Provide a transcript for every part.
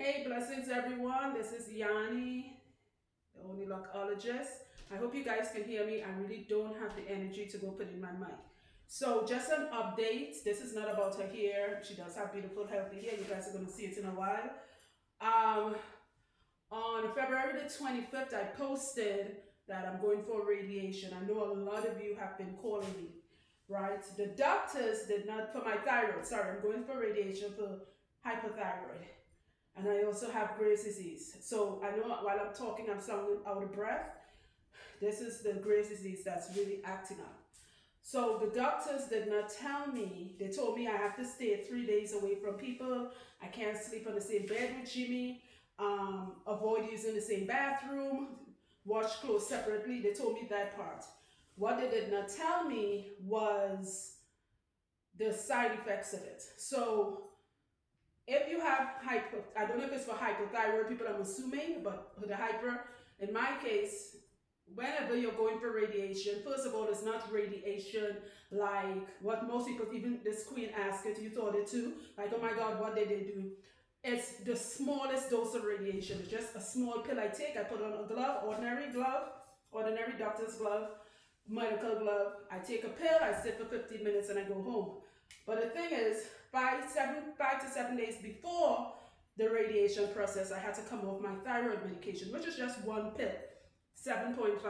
Hey, blessings everyone. This is Yanni, the only luckologist. I hope you guys can hear me. I really don't have the energy to go put in my mic. So just an update. This is not about her hair. She does have beautiful, healthy hair. You guys are going to see it in a while. Um, on February the 25th, I posted that I'm going for radiation. I know a lot of you have been calling me, right? The doctors did not, for my thyroid, sorry, I'm going for radiation for hypothyroid. And I also have Graves' disease. So I know while I'm talking, I'm sounding out of breath. This is the Graves' disease that's really acting up. So the doctors did not tell me. They told me I have to stay 3 days away from people. I can't sleep on the same bed with Jimmy. Avoid using the same bathroom. Wash clothes separately. They told me that part. What they did not tell me was the side effects of it. So if you have hyper, I don't know if it's for hypothyroid people, I'm assuming, but for the hyper, in my case, whenever you're going for radiation, first of all, it's not radiation like what most people, even this queen asked it, you thought it too, like, oh my God, what did they do? It's the smallest dose of radiation. It's just a small pill I take. I put on a glove, ordinary doctor's glove, medical glove. I take a pill, I sit for 15 minutes and I go home. But the thing is, 5 to 7 days before the radiation process, I had to come off my thyroid medication, which is just one pill, 7.5,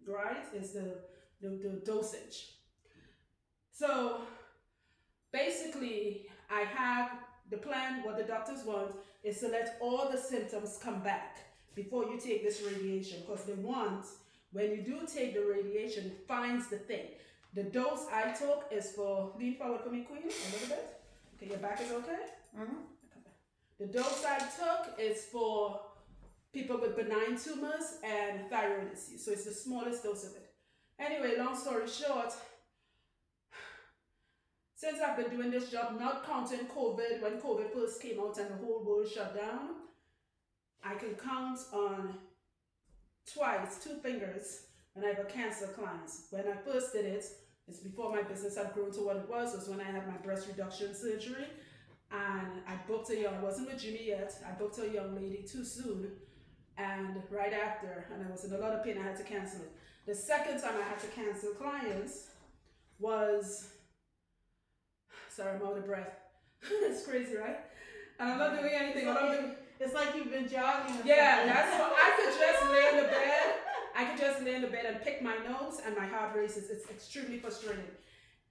right? Is the dosage. So basically, I have the plan. What the doctors want is to let all the symptoms come back before you take this radiation, because they want, when you do take the radiation, it finds the thing. The dose I took is for, lean forward for me, Queen, a little bit. Okay, your back is okay? The dose I took is for people with benign tumors and thyroid disease. So it's the smallest dose of it. Anyway, long story short, since I've been doing this job, not counting COVID, when COVID first came out and the whole world shut down, I can count on twice, 2 fingers, when I have a cancer clients. When I first did it, it's before my business had grown to what it was when I had my breast reduction surgery. And I booked a young, I wasn't with Jimmy yet, I booked a young lady too soon. And right after, and I was in a lot of pain, I had to cancel it. The second time I had to cancel clients was, sorry, I'm out of breath. It's crazy, right? And I'm not doing anything. It's like you've been jogging. Yeah, that's what, I could just lay in the bed. I could just lay in the bed and pick my nose and my heart races. It's extremely frustrating.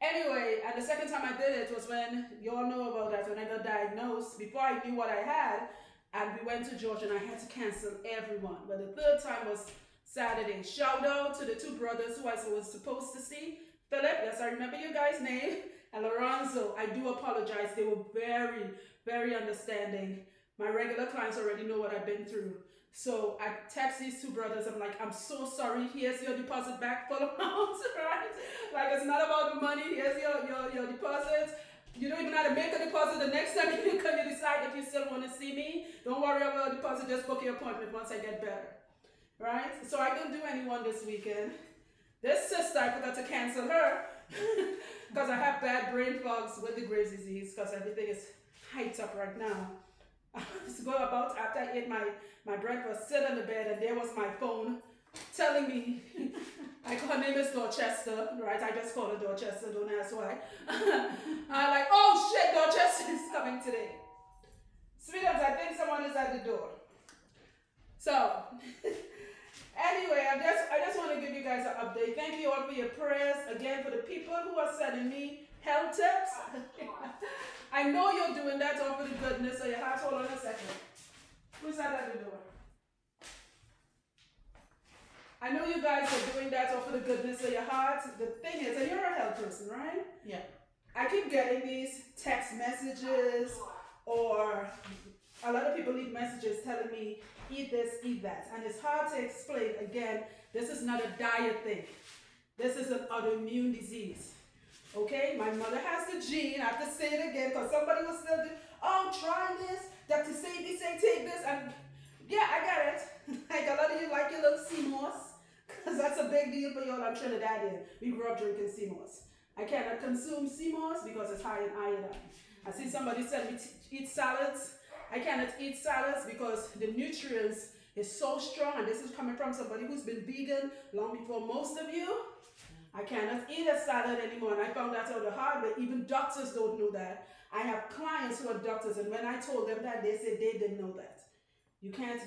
Anyway, and the second time I did it was when, you all know about that, when I got diagnosed, before I knew what I had, and we went to Georgia and I had to cancel everyone. But the third time was Saturday. Shout out to the 2 brothers who I was supposed to see. Philip, yes, I remember your guys' name, and Lorenzo. I do apologize. They were very, very understanding. My regular clients already know what I've been through. So I text these 2 brothers. I'm like, I'm so sorry. Here's your deposit back, full amount, right? Like, it's not about the money. Here's your deposit. You don't even have to make a deposit. The next time you come, you decide if you still want to see me. Don't worry about a deposit. Just book your appointment once I get better, right? So I don't do anyone this weekend. This sister, I forgot to cancel her because I have bad brain fogs with the Graves' disease because everything is hyped up right now. I was go about after I ate my breakfast, sit on the bed, and there was my phone telling me, her name is Dorchester, right? I just call her Dorchester, don't ask why. I'm like, oh shit, Dorchester is coming today. Sweethearts, I think someone is at the door. So, anyway, I just want to give you guys an update. Thank you all for your prayers. Again, for the people who are sending me health tips. I know you're doing that all for the goodness of your heart. Hold on a second. Who's that at the door? I know you guys are doing that all for the goodness of your heart. The thing is, and you're a health person, right? Yeah. I keep getting these text messages, or a lot of people leave messages telling me, eat this, eat that. And it's hard to explain. Again, this is not a diet thing. This is an autoimmune disease. Okay, my mother has the gene. I have to say it again because somebody will still do, oh, try this. Dr. Sadie say take this. And yeah, I got it. Like a lot of you like your little Seymour's because that's a big deal for y'all. I'm Trinidadian. We grew up drinking Seymour's. I cannot consume Seymour's because it's high in iodine. I see somebody said we eat salads I cannot eat salads because the nutrients is so strong, and this is coming from somebody who's been vegan long before most of you. I cannot eat a salad anymore, and I found that out the hard way. Even doctors don't know that. I have clients who are doctors, and when I told them that, they said they didn't know that. We can't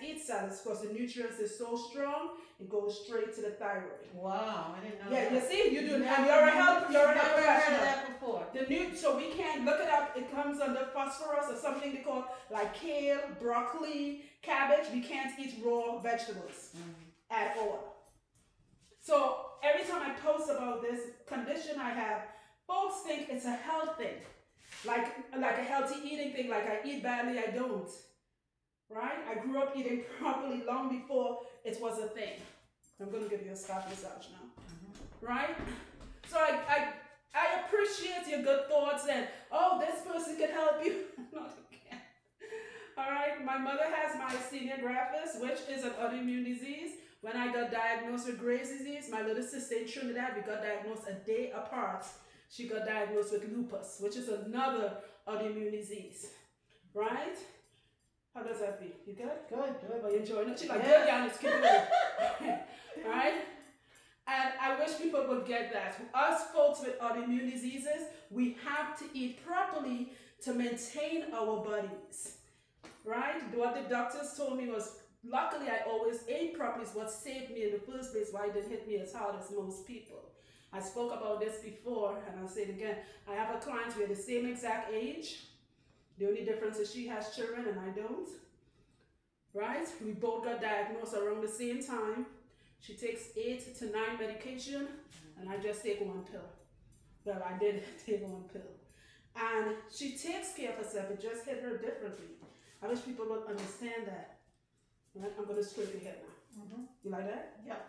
eat salads because the nutrients is so strong, it goes straight to the thyroid. Wow, I didn't know Yeah, that. you see, you do, and Never- you're a health Never heard professional. of that before. So we can't look it up. It comes under phosphorus or something they call like kale, broccoli, cabbage. We can't eat raw vegetables at all. So every time I post about this condition I have, folks think it's a health thing, like a healthy eating thing. Like I eat badly, I don't. Right? I grew up eating properly long before it was a thing. I'm going to give you a scalp massage now. Right? So I appreciate your good thoughts and, oh, this person can help you. No, they can't. All right? My mother has myasthenia gravis, which is an autoimmune disease. When I got diagnosed with Graves' disease, my little sister in Trinidad, we got diagnosed a day apart. She got diagnosed with lupus, which is another autoimmune disease. Right? How does that feel? You good? Good. Are you enjoying it? She's like, good, yeah, let's keep it going. Alright? And I wish people would get that. Us folks with autoimmune diseases, we have to eat properly to maintain our bodies. Right? What the doctors told me was, luckily I always ate properly. Is what saved me in the first place, why it didn't hit me as hard as most people. I spoke about this before, and I'll say it again. I have a client, we're the same exact age. The only difference is she has children and I don't. Right? We both got diagnosed around the same time. She takes 8 to 9 medication and I just take 1 pill. Well, I did take 1 pill. And she takes care of herself. It just hit her differently. I wish people would understand that. Right? I'm going to scrape your head now. You like that? Yeah.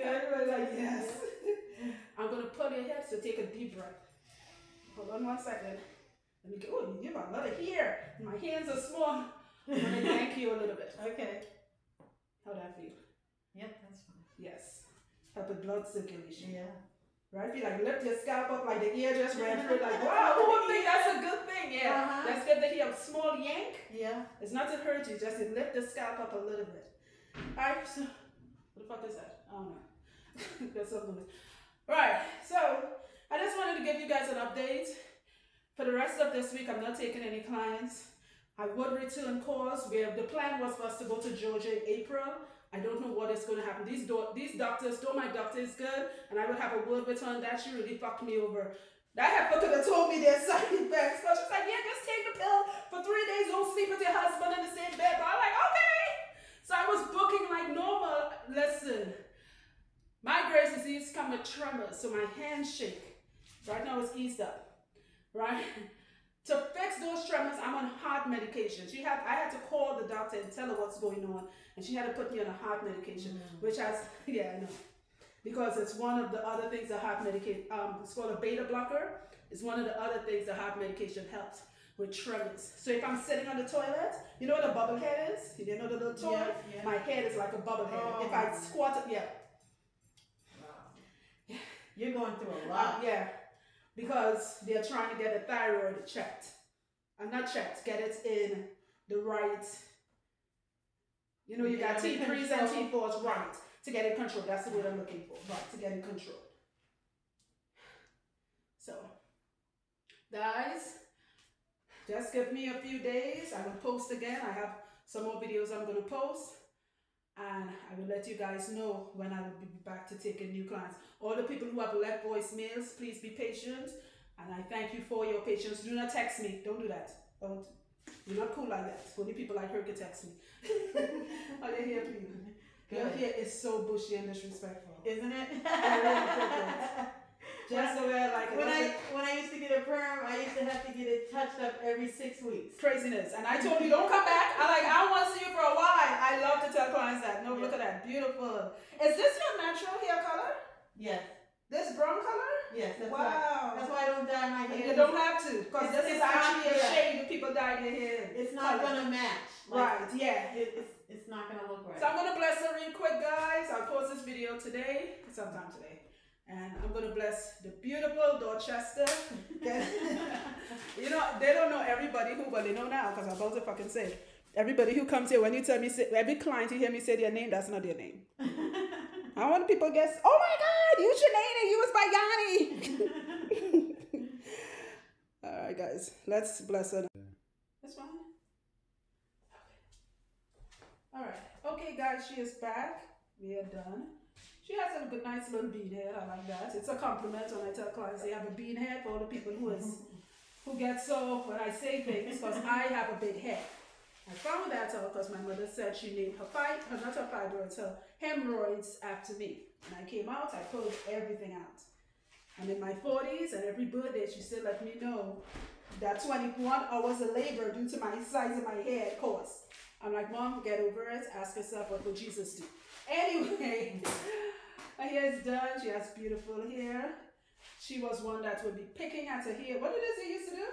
Everybody like, yes. I'm going to pull your head, so take a deep breath. Hold on 1 second. Let me go. Oh, you have a lot of hair. My hands are small. I'm going to yank you a little bit. Okay. How that feel? Yep, that's fine. Yes. Help with blood circulation. Yeah. Right? Feel like lift your scalp up like the ear just ran through it. Like, wow, who would think that's a good thing? Yeah. That's good that you have a small yank. Yeah. It's not to hurt you, just to lift the scalp up a little bit. Alright, so what the fuck is that? I don't know. That's something. Right, so I just wanted to give you guys an update. For the rest of this week, I'm not taking any clients. I would return calls. The plan was for us to go to Georgia in April. I don't know what is going to happen. These doctors, though my doctor is good, and I would have a word with her on that, she really fucked me over. That heifer could have told me their side effects. So she's like, yeah, just take the pill for 3 days. Don't sleep with your husband in the same bed. But I'm like, okay. So I was booking like normal. Listen, my Graves' disease come with tremors, so my hands shake. Right now it's eased up. Right? To fix those tremors, I'm on heart medication. I had to call the doctor and tell her what's going on, and she had to put me on a heart medication, which has, yeah, I know. Because it's one of the other things that heart medication, it's called a beta blocker. It's one of the other things that heart medication helps with tremors. So if I'm sitting on the toilet, you know what a bubble head is? You know the little toy? Yeah. My head is like a bubble head. Oh. If I squat it, yeah. Wow. You're going through a lot. Yeah. Because they're trying to get the thyroid checked. Not checked, get it in the right, you know, you got T3s and T4s, right, to get in control. That's the word I'm looking for, right, to get in control. So, guys, just give me a few days. I will post again. I have some more videos I'm going to post. And I will let you guys know when I will be back to taking new clients. All the people who have left voicemails, please be patient. And I thank you for your patience. Do not text me. Don't do that. Don't. You're not cool like that. Only people like her can text me. Are you here, please? Your hair is so bushy and disrespectful. Isn't it? Just the way I like it. When I used to get a perm, I used to have to get it touched up every 6 weeks. Craziness. And I told you, don't come back. I don't want to see you for a while. I love to tell clients that. No, look at that. Beautiful. Is this your natural hair color? Yes. This brown color? Yes. That's wow. That's why I don't dye my hair. You don't have to. Because this is actually a shade that people dye their hair. It's not going to match. Right. Yeah. It's not going to look right. So I'm going to bless her real quick, guys. I'll post this video today. Sometime today. And I'm going to bless the beautiful Dorchester. You know, they don't know everybody who, but they know now because I'm about to fucking say. Everybody who comes here, when you tell me, every client you hear me say their name, that's not their name. I want people to guess, oh my God, you Shanae, you was by Yanni. All right, guys, let's bless her. That's fine. Okay. All right. Okay, guys, she is back. We are done. She has a good, nice little bean head. I like that. It's a compliment when I tell clients they have a bean head for all the people who get so when I say things because I have a big head. I found that out because my mother said she named her fibroids, her hemorrhoids after me. And I came out, I pulled everything out. I'm in my 40s, and every birthday she still let me know that 21 hours of labor due to my size of my head caused. I'm like, Mom, get over it. Ask yourself, what would Jesus do? Anyway, her hair is done. She has beautiful hair. She was one that would be picking at her hair. What did you used to do?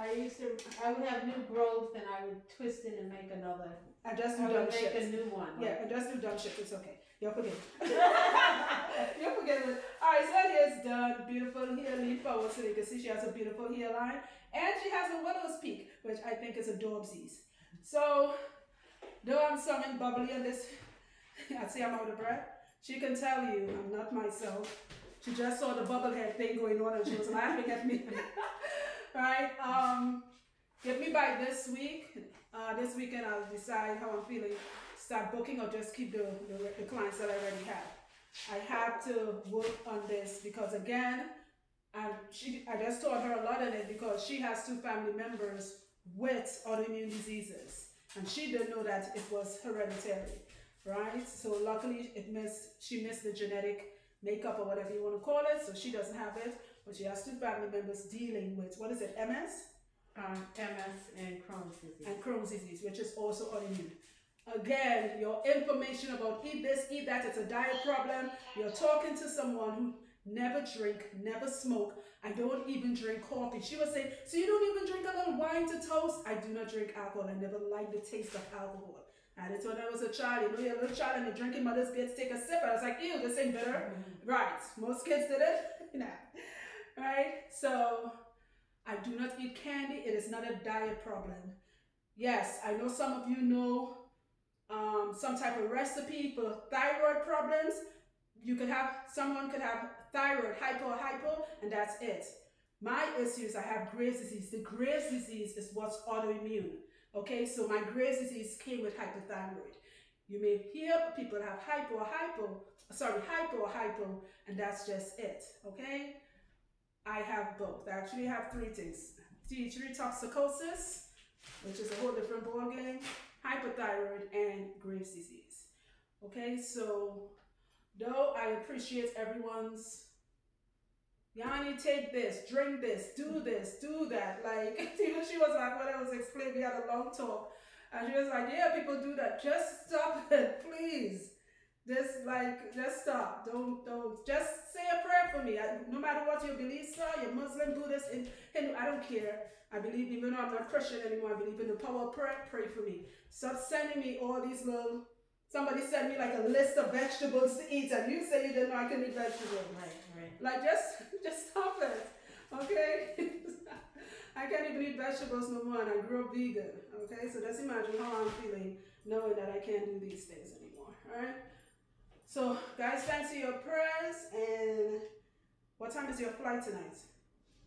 I would have new growth and I would twist it and make another. And just do dumb shit. Make a new one. Yeah, and just do dumb shit. It's okay. You'll forget it. You'll forget it. Alright, so her hair is done. Beautiful hair. Lean forward so you can see she has a beautiful hairline. And she has a widow's peak, which I think is a dorbsies. So, though I'm sounding bubbly on this, I say I'm out of breath. She can tell you I'm not myself. She just saw the bubble head thing going on and she was laughing at me. Right? Get me by this week. This weekend I'll decide how I'm feeling. Start booking or just keep the clients that I already have. I have to work on this because again, I just taught her a lot in it because she has 2 family members with autoimmune diseases. And she didn't know that it was hereditary. Right? So luckily she missed the genetic makeup or whatever you want to call it. So she doesn't have it. But she has 2 family members dealing with, what is it, MS? MS and Crohn's disease. And Crohn's disease, which is also autoimmune. Again, your information about eat this, eat that, it's a diet problem. You're talking to someone who never drink, never smoke. I don't even drink coffee. She was saying, so you don't even drink a little wine to toast? I do not drink alcohol. I never liked the taste of alcohol. I had it when I was a child. You know, you're a little child and you're drinking mother's kids take a sip. I was like, ew, this ain't bitter. Right. Most kids did it. Nah. Right? So I do not eat candy. It is not a diet problem. Yes, I know some of you know some type of recipe for thyroid problems. Someone could have thyroid, hypo, and that's it. My issues, I have Graves' disease. The Graves' disease is what's autoimmune. Okay, so my Graves' disease came with hypothyroid. You may hear people have hypo, and that's just it. Okay? I have both. I actually have 3 things. T3 toxicosis, which is a whole different ballgame, hypothyroid, and Graves' disease. Okay, so though I appreciate everyone's, Yanni, take this, drink this, do that. Like, even she was like, when I was explaining, we had a long talk, and she was like, yeah, people do that. Just stop it, please. Just stop. Don't. Just say a prayer for me. No matter what your beliefs are, you're Muslim, Buddhist, Hindu, I don't care. I believe, even though I'm not Christian anymore, I believe in the power of prayer. Pray for me. Stop sending me all these little, somebody sent me like a list of vegetables to eat, and you say you didn't know I can eat vegetables. Right. Like, just stop it. Okay? I can't even eat vegetables no more, and I grew up vegan. Okay? So just imagine how I'm feeling knowing that I can't do these things anymore. Alright? So, guys, thanks for your prayers. And what time is your flight tonight?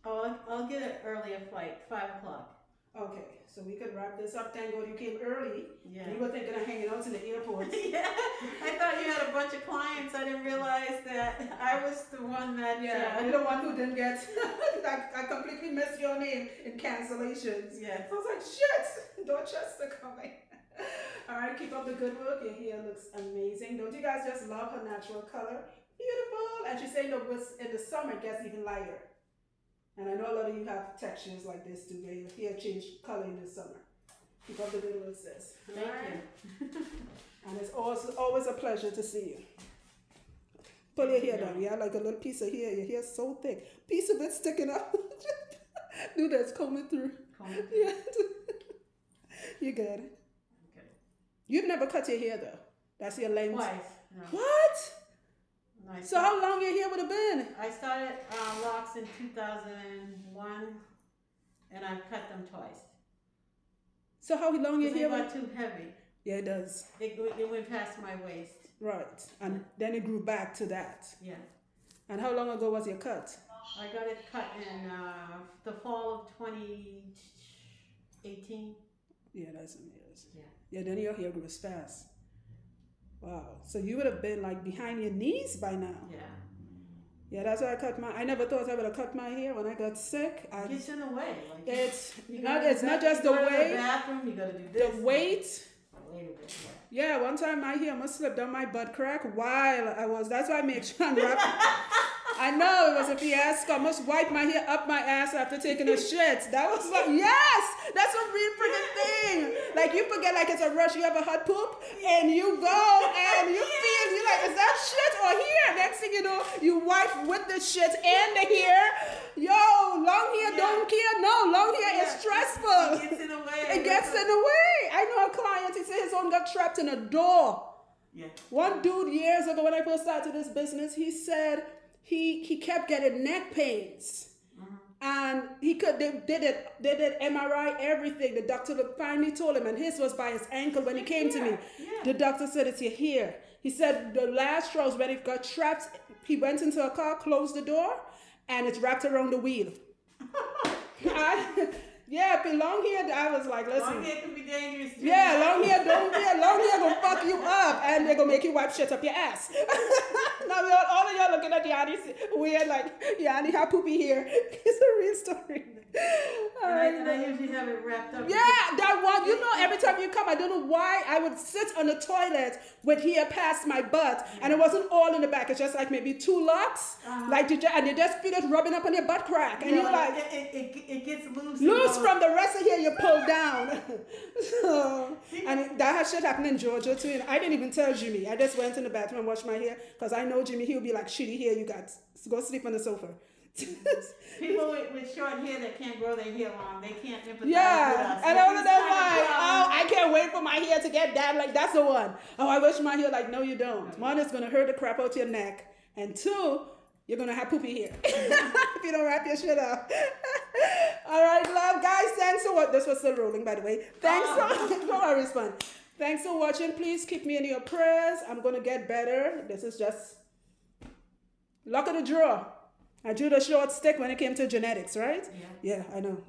Oh, I'll get an earlier flight, 5 o'clock. Okay, so we could wrap this up. Thank God you came early. Yeah. You were thinking of hanging out in the airport. Yeah, I thought you had a bunch of clients. I didn't realize that I was the one that... Yeah, you're the one who didn't get... I completely missed your name in cancellations. Yes. I was like, shit, Dorchester coming. All right, keep up the good work. Your hair looks amazing. Don't you guys just love her natural color? Beautiful. And she's saying that in the summer it gets even lighter. And I know a lot of you have textures like this too, where your hair changed color in the summer. Keep up the good work, sis. Thank you. And it's always a pleasure to see you. Pull your hair down, yeah? Like a little piece of hair. Your hair's so thick. Piece of it sticking out. Do this, comb it through. Yeah. You good. Okay. You've never cut your hair though. That's your length. Twice. No. What? So how long your hair would have been? I started locks in 2001, and I've cut them twice. So how long your hair? They got too heavy. Yeah, it does. It went past my waist. Right, and then it grew back to that. Yeah. And how long ago was your cut? I got it cut in the fall of 2018. Yeah, that's some years. Yeah. Yeah, then your hair grows fast. Wow. So you would have been like behind your knees by now. Yeah. Yeah, that's why I cut my. I never thought I would have cut my hair when I got sick. It gets in the way. Like it's not just the weight. The bathroom, you gotta do this. The weight. Wait a bit. Yeah, one time my hair must slip down my butt crack while I was. That's why I make sure I'm wrapped. I know it was a fiasco. I must wipe my hair up my ass after taking a shit. That was like, yes, that's a real freaking thing. Like you forget, like it's a rush. You have a hot poop, and you go and you feel you like, is that shit or hair? Next thing you know, you wipe with the shit and the hair. Yo, long hair don't care. No, long hair is stressful. It gets in the way. It gets in the way. I know a client. He said his own got trapped in a door. Yeah. One dude years ago when I first started this business, he said he kept getting neck pains. And they did MRI, everything. The doctor finally told him, and his was by his ankle when he came to me. Yeah. The doctor said it's here. He said the last straw was when he got trapped. He went into a car, closed the door, and it's wrapped around the wheel. Yeah, but long hair, I was like, listen. Long hair can be dangerous too. Yeah, long hair don't care. Long hair gonna fuck you up, and they're gonna make you wipe shit up your ass. Now all of y'all looking at Yanni weird, like, Yanni, how poopy here. It's a real story. And I usually have it wrapped up. Yeah, that one. You know, every time you come, I don't know why I would sit on the toilet with hair past my butt, and it wasn't all in the back. It's just like maybe 2 locks, and you just feel it rubbing up on your butt crack, and you're like, it gets loose. Loose from the rest of hair you pull down. So, and that shit happened in Georgia too. And I didn't even tell Jimmy. I just went in the bathroom and washed my hair because I know Jimmy. He'll be like, shitty hair you got. Go sleep on the sofa. People with short hair that can't grow their hair long, they can't empathize with Yeah, us. and all of them like, oh, I can't wait for my hair to get that. Like, that's the one. Oh, I wish my hair. Like, no, you don't. One, it's gonna hurt the crap out your neck, and 2, you're gonna have poopy hair if you don't wrap your shit up. All right, love, guys. Thanks for what. This was still rolling, by the way. Thanks for. Don't worry, it's fun. Thanks for watching. Please keep me in your prayers. I'm gonna get better. This is just luck of the draw. I drew the short stick when it came to genetics, right? Yeah. Yeah, I know.